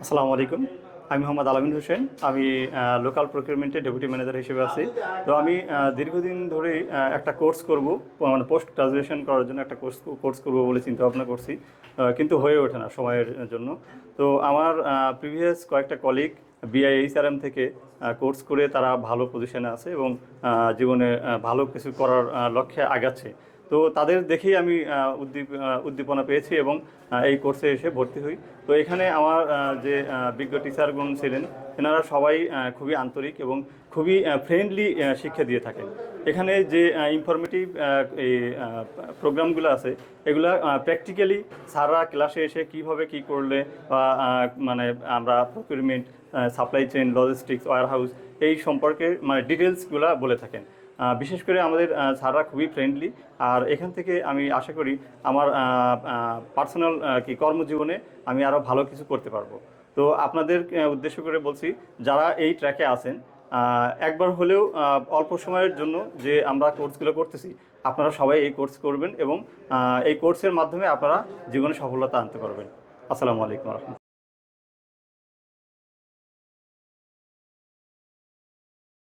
আসসালামু আলাইকুম। আমি মোহাম্মদ আলামিন হোসেন। আমি লোকাল প্রকিউরমেন্টে ডেপুটি ম্যানেজার হিসেবে আছি। তো আমি দীর্ঘদিন ধরেই একটা কোর্স করব, মানে পোস্ট গ্রাজুয়েশন করার জন্য একটা কোর্স করব বলে চিন্তা ভাবনা করছি, কিন্তু হয়ে ওঠে না সময়ের জন্য। তো আমার প্রিভিয়াস কয়েকটা কলিগ বিআইএইচআরএম থেকে কোর্স করে তারা ভালো পজিশনে আছে এবং জীবনে ভালো কিছু করার লক্ষ্যে আগাচ্ছে। তো তাদের দেখেই আমি উদ্দীপনা পেয়েছি এবং এই কোর্সে এসে ভর্তি হই। তো এখানে আমার যে বিজ্ঞ টিচারগণ ছিলেন, এনারা সবাই খুবই আন্তরিক এবং খুবই ফ্রেন্ডলি শিক্ষা দিয়ে থাকেন। এখানে যে ইনফরমেটিভ এই প্রোগ্রামগুলো আছে, এগুলা প্র্যাকটিক্যালি স্যাররা ক্লাসে এসে কীভাবে কী করলে বা মানে আমরা procurement, supply chain, logistics, warehouse এই সম্পর্কে মানে ডিটেলসগুলো বলে থাকেন। বিশেষ করে আমাদের স্যাররা খুবই ফ্রেন্ডলি। আর এখান থেকে আমি আশা করি আমার পার্সোনাল কর্মজীবনে আমি আরও ভালো কিছু করতে পারবো। তো আপনাদের উদ্দেশ্য করে বলছি, যারা এই ট্র্যাকে আছেন, একবার হলেও অল্প সময়ের জন্য যে আমরা কোর্সগুলো করতেছি, আপনারা সবাই এই কোর্স করবেন এবং এই কোর্সের মাধ্যমে আপনারা জীবনে সফলতা আনতে পারবেন। আসসালামু আলাইকুম।